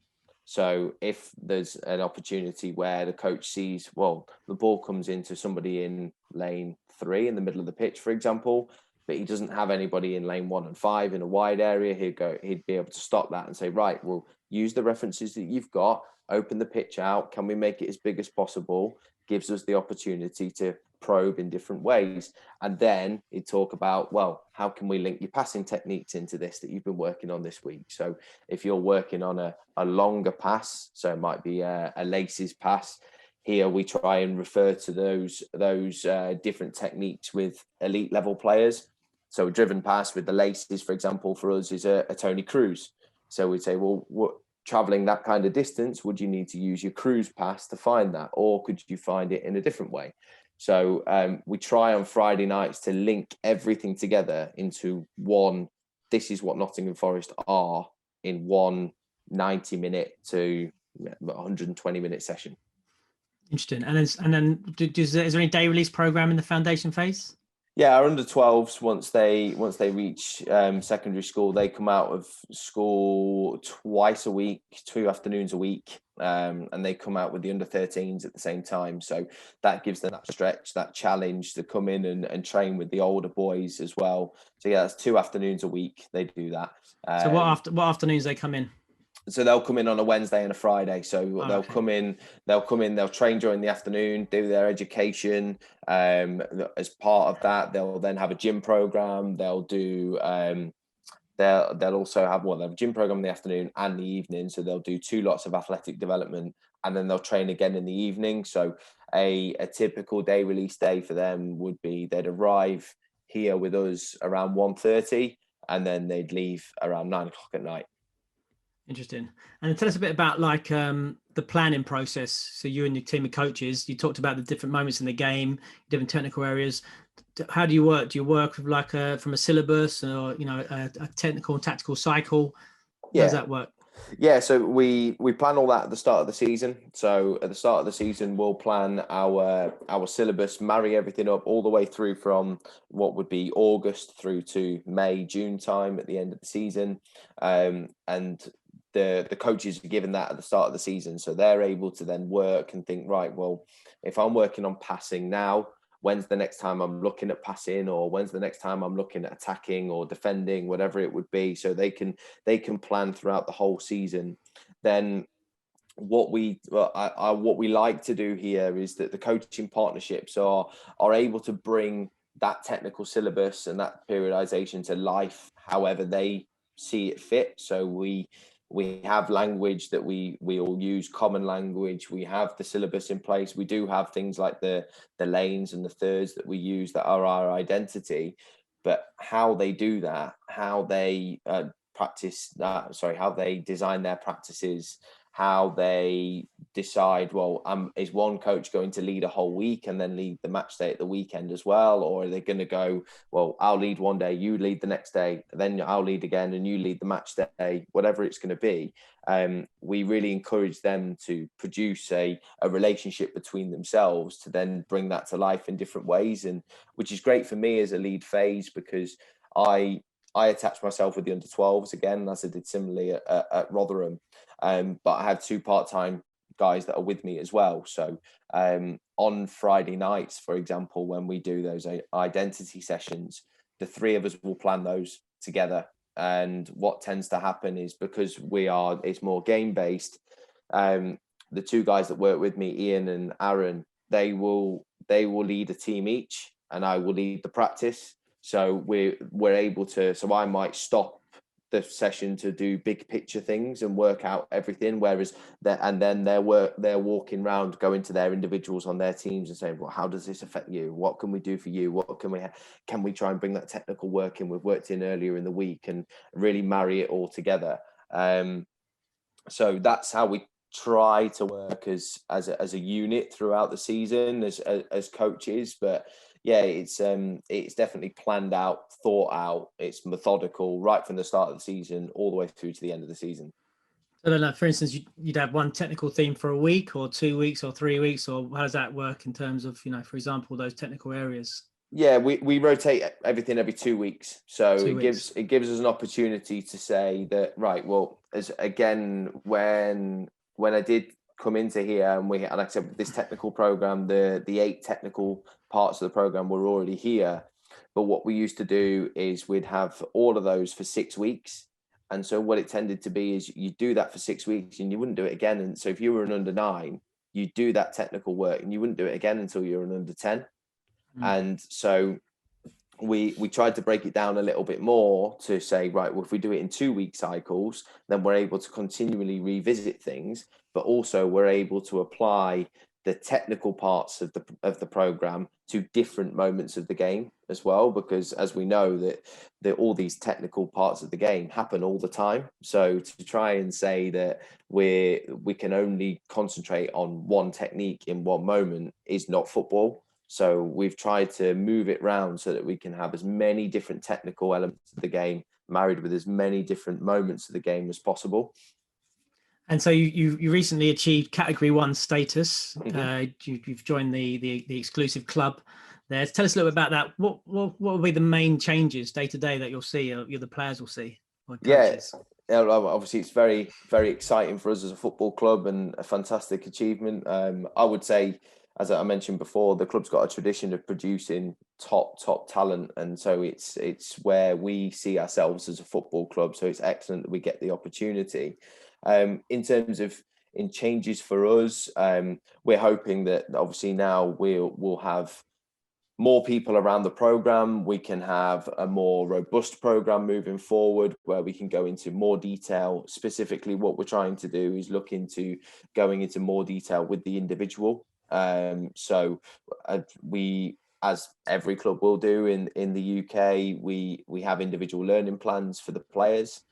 So if there's an opportunity where the coach sees, well, the ball comes into somebody in lane 3 in the middle of the pitch, for example, but he doesn't have anybody in lane 1 and 5 in a wide area, he'd be able to stop that and say, right, we'll use the references that you've got, open the pitch out. Can we make it as big as possible? Gives us the opportunity to probe in different ways. And then he'd talk about, well, how can we link your passing techniques into this that you've been working on this week? So if you're working on a longer pass, so it might be a laces pass, here we try and refer to those different techniques with elite level players. So a driven pass with the laces, for example, for us is a Tony Cruz. So we'd say, well, traveling that kind of distance, would you need to use your cruise pass to find that, or could you find it in a different way? So we try on Friday nights to link everything together into one. This is what Nottingham Forest are in one 90-minute to 120-minute session. Interesting. And then is there any day release program in the foundation phase? Yeah, our under 12s, once they reach secondary school, they come out of school twice a week, 2 afternoons a week, and they come out with the under 13s at the same time. So that gives them that stretch, that challenge to come in and train with the older boys as well. So yeah, that's 2 afternoons a week. They do that. So what afternoons they come in? So they'll come in on a Wednesday and a Friday. So they'll Okay. come in, they'll train during the afternoon, do their education. As part of that, they'll then have a gym program. They'll do, they'll also have they'll have a gym program in the afternoon and the evening. So they'll do 2 lots of athletic development, and then they'll train again in the evening. So a typical day release day for them would be they'd arrive here with us around 1:30, and then they'd leave around 9 o'clock at night. Interesting. And tell us a bit about like the planning process. So you and your team of coaches, you talked about the different moments in the game, different technical areas. How do you work? Do you work with like from a syllabus or, a technical and tactical cycle? How does that work? Yeah, so we plan all that at the start of the season. So at the start of the season, we'll plan our syllabus, marry everything up all the way through from what would be August through to May, June time at the end of the season. And the coaches are given that at the start of the season. So they're able to then work and think, right, well, if I'm working on passing now, when's the next time I'm looking at passing, or when's the next time I'm looking at attacking or defending, whatever it would be. So they can plan throughout the whole season. Then what we like to do here is that the coaching partnerships are able to bring that technical syllabus and that periodization to life however they see it fit. So we have language that we all use, common language. We have the syllabus in place. We do have things like the lanes and the thirds that we use that are our identity. But how they do that, how they practice that, how they design their practices, how they decide, well, is one coach going to lead a whole week and then lead the match day at the weekend as well? Or are they going to go, well, I'll lead one day, you lead the next day, then I'll lead again and you lead the match day, whatever it's going to be. We really encourage them to produce a relationship between themselves to then bring that to life in different ways. And which is great for me as a lead phase, because I attach myself with the under 12s again, as I did similarly at Rotherham. But I have 2 part-time guys that are with me as well. So on Friday nights, for example, when we do those identity sessions, the 3 of us will plan those together. And what tends to happen is, because it's more game-based, the 2 guys that work with me, Ian and Aaron, they will lead a team each, and I will lead the practice. So we're able to, so I might stop the session to do big picture things and work out everything, whereas they're walking around, going to their individuals on their teams and saying, well, how does this affect you? What can we do for you? What can we try and bring that technical work in we've worked in earlier in the week, and really marry it all together. So that's how we try to work as a unit throughout the season as coaches. But yeah, it's definitely planned out, thought out. It's methodical right from the start of the season all the way through to the end of the season. So then, for instance, you'd have one technical theme for a week or 2 weeks or 3 weeks, or how does that work in terms of, for example, those technical areas? Yeah, we rotate everything every 2 weeks. So it gives us an opportunity to say that, right, well, as again, when I did come into here and like I said, this technical program, the 8 technical parts of the program were already here. But what we used to do is we'd have all of those for 6 weeks. And so what it tended to be is you do that for 6 weeks and you wouldn't do it again. And so if you were an under 9, you'd do that technical work and you wouldn't do it again until you're an under 10. And so we tried to break it down a little bit more to say, right, well, if we do it in 2-week cycles, then we're able to continually revisit things, but also we're able to apply the technical parts of the program to different moments of the game as well, because as we know that all these technical parts of the game happen all the time. So to try and say that we can only concentrate on one technique in one moment is not football. So we've tried to move it around so that we can have as many different technical elements of the game married with as many different moments of the game as possible. And so you recently achieved Category 1 status. Mm-hmm. You've joined the exclusive club there. Tell us a little bit about that. What will be the main changes day to day that you'll see, or the players will see? Yes. Yeah, obviously it's very, very exciting for us as a football club and a fantastic achievement. I would say, as I mentioned before, the club's got a tradition of producing top talent, and so it's where we see ourselves as a football club. So it's excellent that we get the opportunity. In terms of changes for us, we're hoping that obviously now we'll have more people around the program. We can have a more robust program moving forward where we can go into more detail. Specifically, what we're trying to do is look into going into more detail with the individual. So we, as every club will do in the UK, we have individual learning plans for the players,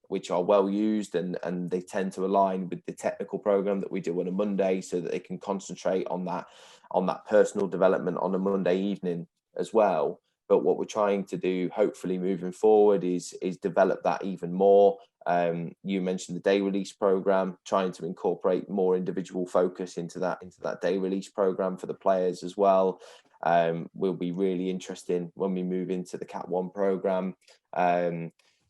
which are well used, and they tend to align with the technical program that we do on a Monday, so that they can concentrate on that personal development on a Monday evening as well. But what we're trying to do, hopefully moving forward, is develop that even more. You mentioned the day release program, trying to incorporate more individual focus into that day release program for the players as well. Will be really interesting when we move into the Cat 1 program.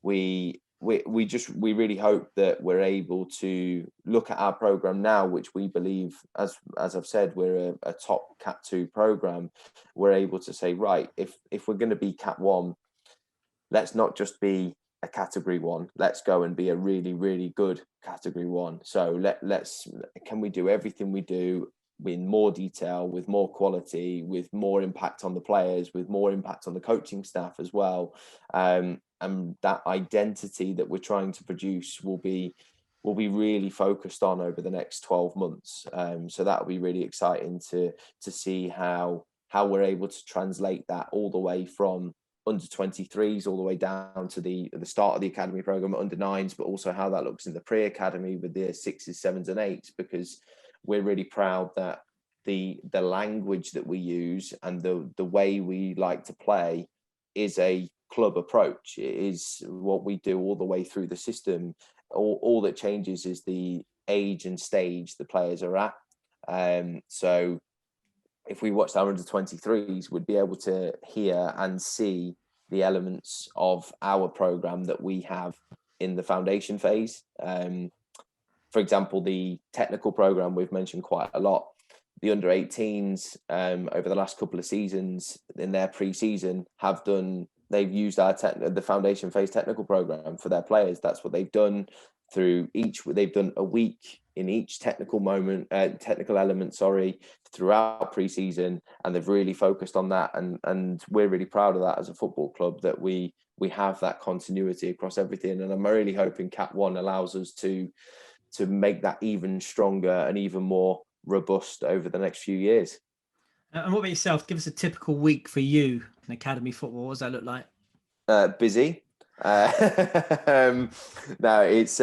We really hope that we're able to look at our program now, which we believe, as I've said, we're a top Cat 2 program. We're able to say, right, if we're going to be Cat 1, let's not just be a Category 1. Let's go and be a really, really good Category 1. So can we do everything we do in more detail, with more quality, with more impact on the players, with more impact on the coaching staff as well. And that identity that we're trying to produce will be really focused on over the next 12 months. So that'll be really exciting to see how we're able to translate that all the way from under 23s all the way down to the start of the academy program at under 9s, but also how that looks in the pre-academy with the 6s, 7s and 8s, because we're really proud that the language that we use and the way we like to play is a club approach. It is what we do all the way through the system. All that changes is the age and stage the players are at. So if we watched our under 23s, we'd be able to hear and see the elements of our program that we have in the foundation phase. For example, the technical program we've mentioned quite a lot. The under 18s over the last couple of seasons in their pre-season they've used the foundation phase technical program for their players. That's what they've done they've done a week in each technical element, throughout pre-season, and they've really focused on that. And we're really proud of that as a football club, that we have that continuity across everything. And I'm really hoping Cat 1 allows us to make that even stronger and even more robust over the next few years. And what about yourself? Give us a typical week for you in academy football. What does that look like? Busy. No, it's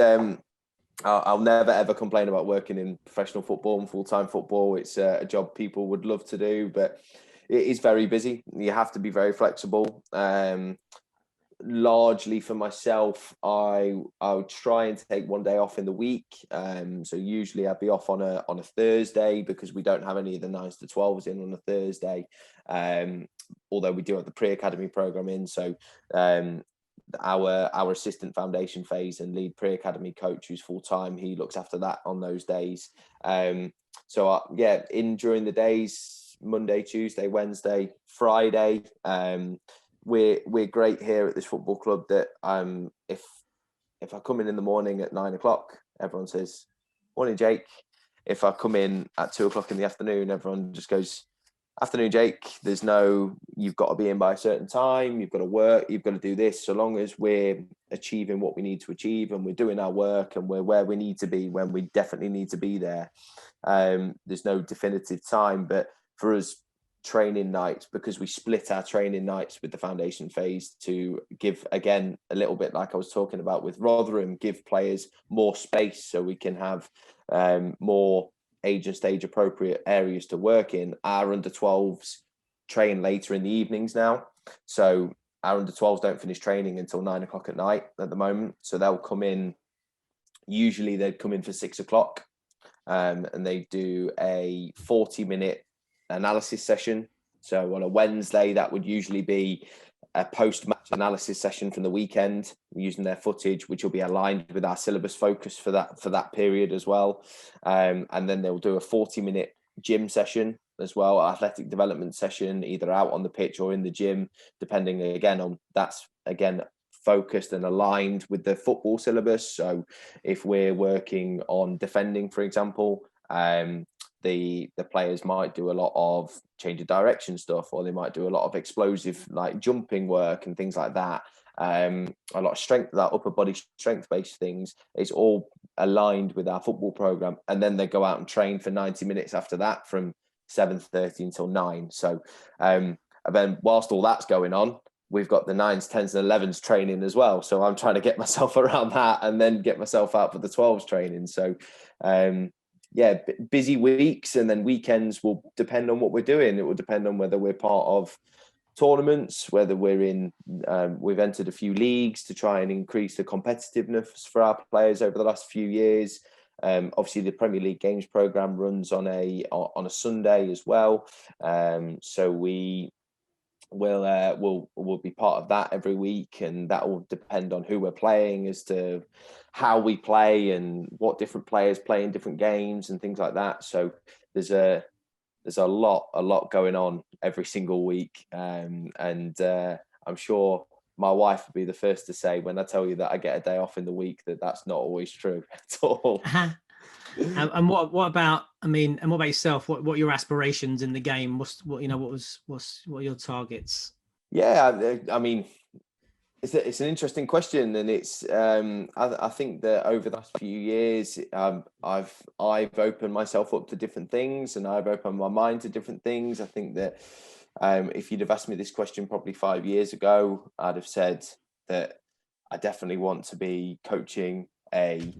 I'll never ever complain about working in professional football and full-time football. It's a job people would love to do, but it is very busy. You have to be very flexible. Largely for myself, I'll try and take one day off in the week. So usually I'd be off on a Thursday, because we don't have any of the 9s to 12s in on a Thursday. Although we do have the pre-academy program in. So our assistant foundation phase and lead pre-academy coach, who's full-time, he looks after that on those days. During the days, Monday, Tuesday, Wednesday, Friday, we're great here at this football club that if I come in the morning at 9 o'clock, everyone says, "Morning, Jake." If I come in at 2 o'clock in the afternoon, everyone just goes, "Afternoon, Jake." There's no, you've got to be in by a certain time, you've got to work, you've got to do this. So long as we're achieving what we need to achieve and we're doing our work and we're where we need to be when we definitely need to be there, there's no definitive time. But for us, training nights, because we split our training nights with the foundation phase to give, again, a little bit like I was talking about with Rotherham, give players more space so we can have more age and stage appropriate areas to work in. Our under 12s train later in the evenings now. So our under 12s don't finish training until 9 o'clock at night at the moment. So they'll come in, usually they'd come in for 6 o'clock, and they do a 40-minute analysis session So on a Wednesday, that would usually be a post-match analysis session from the weekend using their footage, which will be aligned with our syllabus focus for that period as well. And then they'll do a 40-minute gym session as well, athletic development session, either out on the pitch or in the gym, depending again on that's again focused and aligned with the football syllabus. So if we're working on defending, for example, the players might do a lot of change of direction stuff, or they might do a lot of explosive like jumping work and things like that. A lot of strength, that upper body strength based things. It's all aligned with our football program, and then they go out and train for 90 minutes after that from 7:30 until 9. So and then whilst all that's going on, we've got the 9s, 10s and 11s training as well. So I'm trying to get myself around that and then get myself out for the 12s training. So yeah, busy weeks, and then weekends will depend on what we're doing. It will depend on whether we're part of tournaments, whether we're in, we've entered a few leagues to try and increase the competitiveness for our players over the last few years. Obviously, the Premier League games program runs on a Sunday as well. So we'll be part of that every week, and that will depend on who we're playing as to how we play and what different players play in different games and things like that. So there's a lot going on every single week, and I'm sure my wife would be the first to say when I tell you that I get a day off in the week that that's not always true at all. And what about yourself? What are your aspirations in the game? What are your targets? Yeah, I mean, it's an interesting question, and it's I think that over the last few years, I've opened myself up to different things, and I've opened my mind to different things. I think that if you'd have asked me this question probably 5 years ago, I'd have said that I definitely want to be coaching a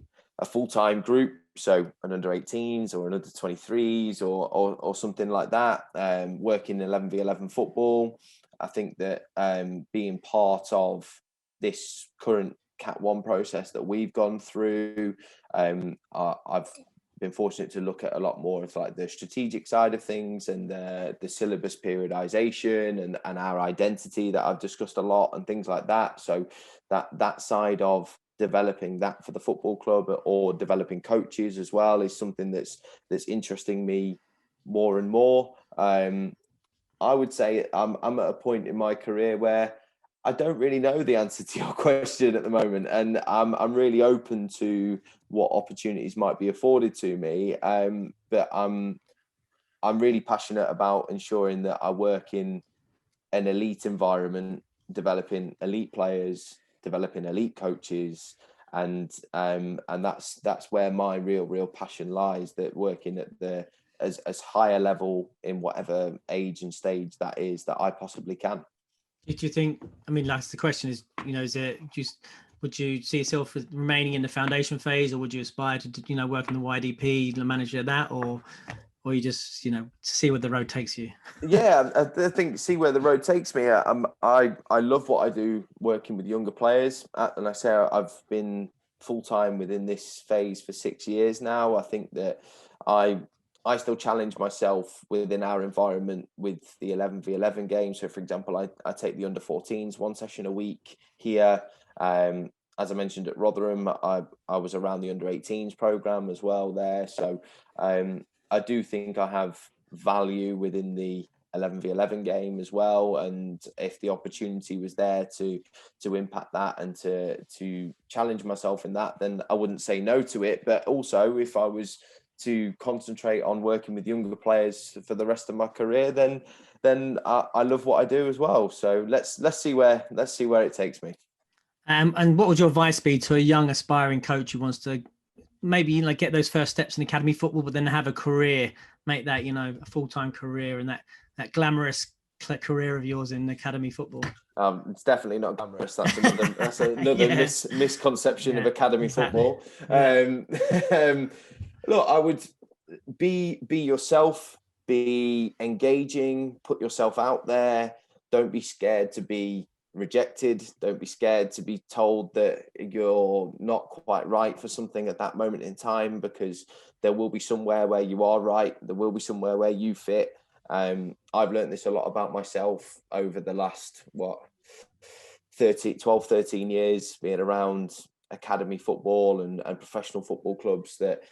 full-time group, so an under 18s or an under 23s or something like that, working 11v11 football. I think that being part of this current Cat 1 process that we've gone through, I've been fortunate to look at a lot more of like the strategic side of things and the syllabus periodization and our identity that I've discussed a lot and things like that. So that side of developing that for the football club or developing coaches as well is something that's interesting me more and more. I would say I'm at a point in my career where I don't really know the answer to your question at the moment, and I'm really open to what opportunities might be afforded to me. But I'm really passionate about ensuring that I work in an elite environment, developing elite players, developing elite coaches, and that's where my real passion lies. That working at the as high a level in whatever age and stage that is that I possibly can. Do you think? I mean, that's the question. Is it just? Would you see yourself remaining in the foundation phase, or would you aspire to work in the YDP, the manager of that, or you just see where the road takes you? Yeah, I think see where the road takes me. I love what I do working with younger players, and I say I've been full time within this phase for 6 years now. I think that I still challenge myself within our environment with the 11v11 game. So, for example, I take the under 14s one session a week here. As I mentioned at Rotherham, I was around the under 18s program as well there. So I do think I have value within the 11v11 game as well. And if the opportunity was there to impact that and to challenge myself in that, then I wouldn't say no to it. But also, if I was to concentrate on working with younger players for the rest of my career, then I love what I do as well. So let's see where it takes me. And what would your advice be to a young aspiring coach who wants to maybe get those first steps in academy football, but then have a career, make that a full-time career and that glamorous career of yours in academy football? It's definitely not glamorous. That's another misconception of academy football. Look, I would be yourself, be engaging, put yourself out there. Don't be scared to be rejected. Don't be scared to be told that you're not quite right for something at that moment in time, because there will be somewhere where you are right. There will be somewhere where you fit. I've learned this a lot about myself over the last 13 years being around academy football and professional football clubs, that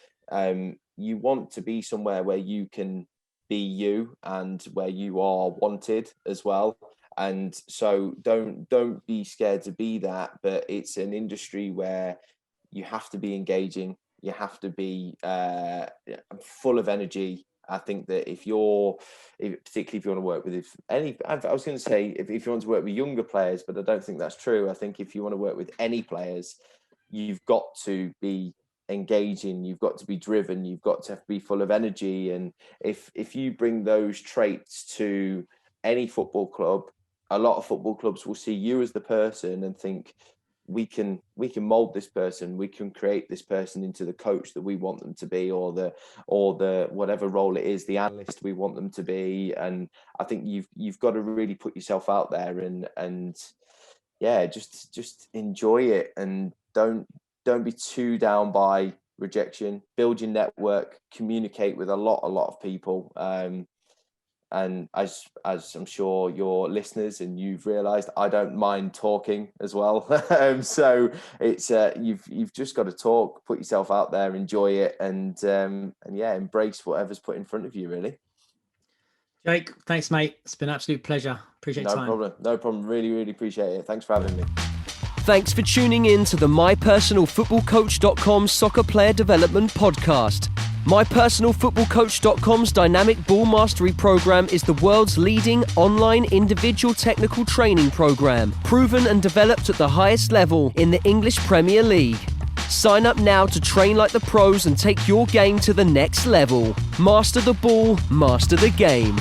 you want to be somewhere where you can be you and where you are wanted as well. And so don't be scared to be that, but it's an industry where you have to be engaging, you have to be full of energy. I think that particularly if you want to work with I was going to say if you want to work with younger players, but I don't think that's true. I think if you want to work with any players, you've got to be engaging, you've got to be driven, you've got to be full of energy. And if you bring those traits to any football club, a lot of football clubs will see you as the person and think, we can mold this person, we can create this person into the coach that we want them to be, or the whatever role it is, the analyst we want them to be. And I think you've got to really put yourself out there and yeah, just enjoy it, and don't be too down by rejection. Build your network, communicate with a lot of people. And as I'm sure your listeners and you've realised, I don't mind talking as well. So it's you've just got to talk, put yourself out there, enjoy it, and yeah, embrace whatever's put in front of you, really. Jake, thanks, mate. It's been an absolute pleasure. Appreciate your time. No problem. Really appreciate it. Thanks for having me. Thanks for tuning in to the MyPersonalFootballCoach.com Soccer Player Development Podcast. MyPersonalFootballCoach.com's Dynamic Ball Mastery Program is the world's leading online individual technical training program, proven and developed at the highest level in the English Premier League. Sign up now to train like the pros and take your game to the next level. Master the ball, master the game.